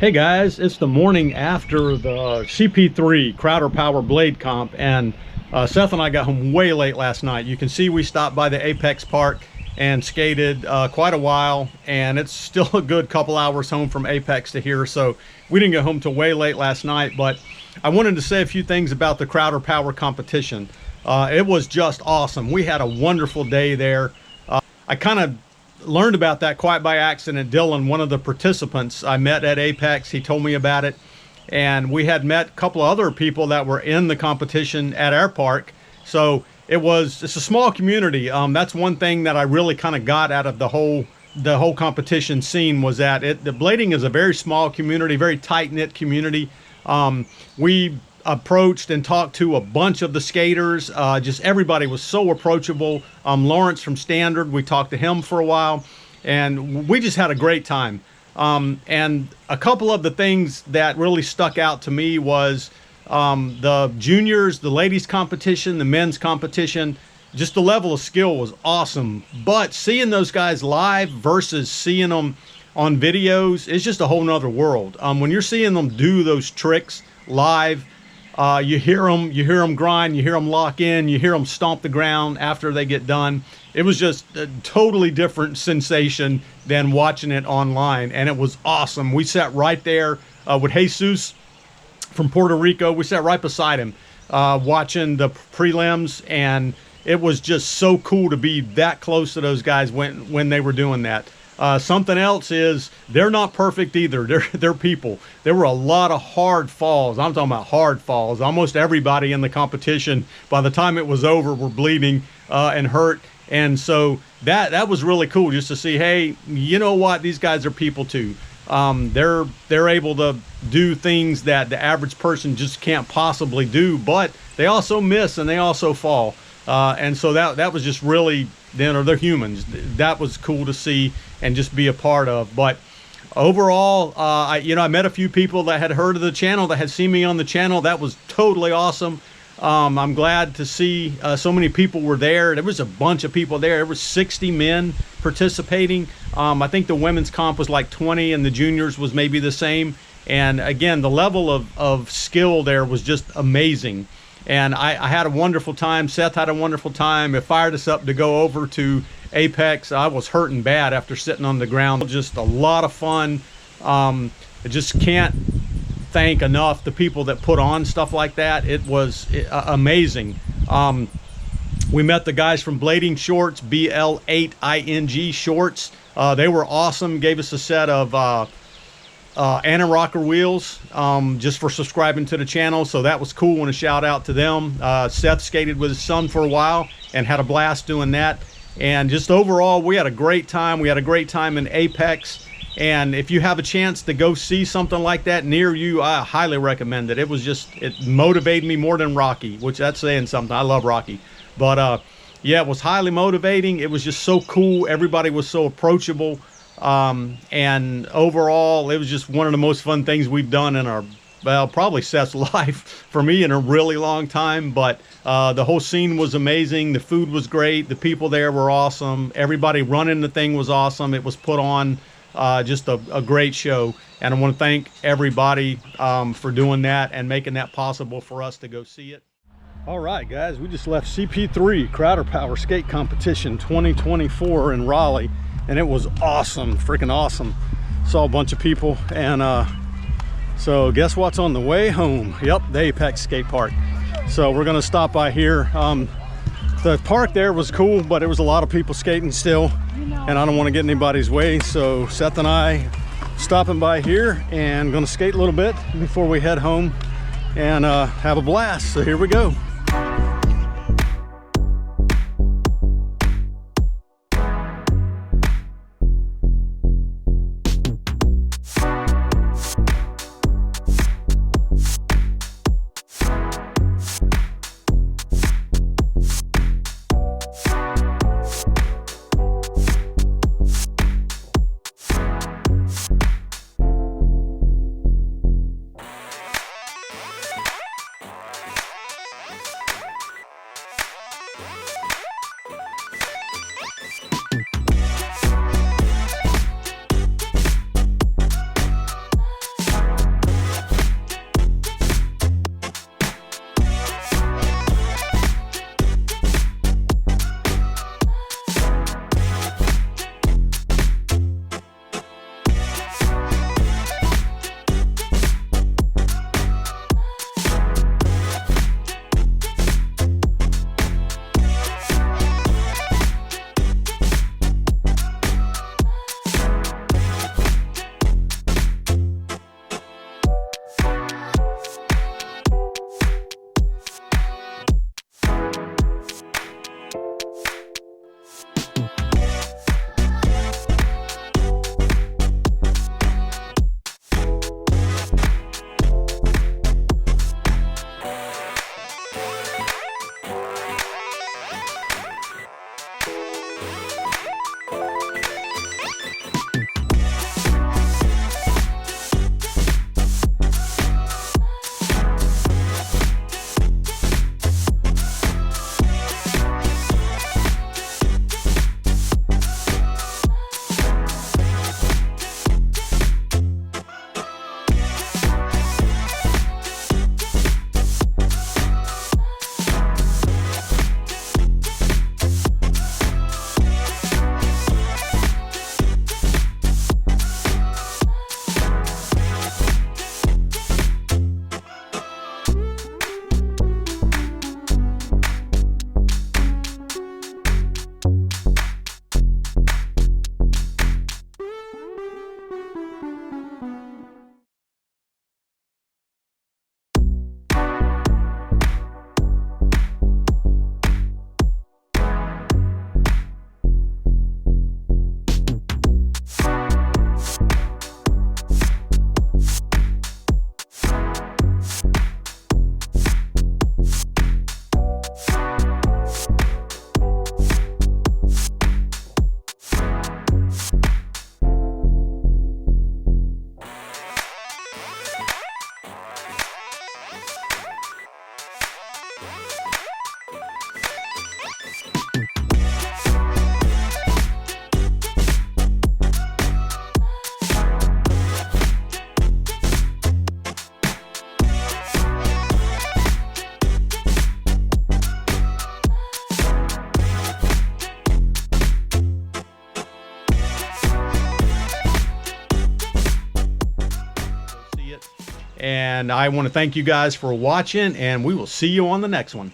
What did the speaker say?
Hey guys, it's the morning after the CP3 Crowder Power Blade Comp, and Seth and I got home way late last night. You can see we stopped by the Apex Park and skated quite a while, and it's still a good couple hours home from Apex to here, so we didn't get home till way late last night. But I wanted to say a few things about the Crowder Power competition. It was just awesome. We had a wonderful day there. I kind of learned about that quite by accident. Dylan, one of the participants I met at Apex, he told me about it, and we had met a couple of other people that were in the competition at our park. So it's a small community. That's one thing that I really kind of got out of the whole competition scene, was that the blading is a very small community, very tight-knit community. We approached and talked to a bunch of the skaters. Just everybody was so approachable. Lawrence from Standard, we talked to him for a while, and we just had a great time. And a couple of the things that really stuck out to me was the juniors, the ladies competition, the men's competition. Just the level of skill was awesome. But seeing those guys live versus seeing them on videos is just a whole nother world. When you're seeing them do those tricks live, you hear them grind, you hear them lock in, you hear them stomp the ground after they get done. It was just a totally different sensation than watching it online, and it was awesome. We sat right there with Jesus from Puerto Rico. We sat right beside him watching the prelims, and it was just so cool to be that close to those guys when they were doing that. Something else is they're not perfect either. They're people. There were a lot of hard falls. I'm talking about hard falls. Almost everybody in the competition, by the time it was over, were bleeding and hurt. And so that was really cool, just to see, hey, you know what? These guys are people too. They're able to do things that the average person just can't possibly do, but they also miss and they also fall. And so that was just really, they're humans. That was cool to see and just be a part of. But overall, I met a few people that had heard of the channel, that had seen me on the channel. That was totally awesome. I'm glad to see so many people were there. There was a bunch of people there. There was 60 men participating. I think the women's comp was like 20 and the juniors was maybe the same. And again, the level of skill there was just amazing. And I had a wonderful time. Seth had a wonderful time. It fired us up to go over to Apex. I was hurting bad after sitting on the ground. Just a lot of fun. I just can't thank enough the people that put on stuff like that. It was amazing. We met the guys from Blading Shorts, BL8ING Shorts. They were awesome. Gave us a set of Anna Rocker wheels just for subscribing to the channel, so that was cool, and a shout out to them. Seth skated with his son for a while and had a blast doing that. And just overall, we had a great time. We had a great time in Apex, and if you have a chance to go see something like that near you, I highly recommend it. It motivated me more than Rocky, which that's saying something. I love Rocky, but yeah, it was highly motivating. It was just so cool. Everybody was so approachable. And overall, it was just one of the most fun things we've done in our, well, probably Seth's life, for me, in a really long time. But the whole scene was amazing. The food was great. The people there were awesome. Everybody running the thing was awesome. It was put on just a great show. And I want to thank everybody for doing that and making that possible for us to go see it. All right, guys, we just left CP3 Crowder Power Skate Competition 2024 in Raleigh. And it was awesome, freaking awesome. Saw a bunch of people, and so guess what's on the way home? Yep, the Apex skate park. So we're gonna stop by here. The park there was cool, but it was a lot of people skating still, and I don't want to get anybody's way. So Seth and I stopping by here and gonna skate a little bit before we head home and have a blast. So here we go. And I want to thank you guys for watching, and we will see you on the next one.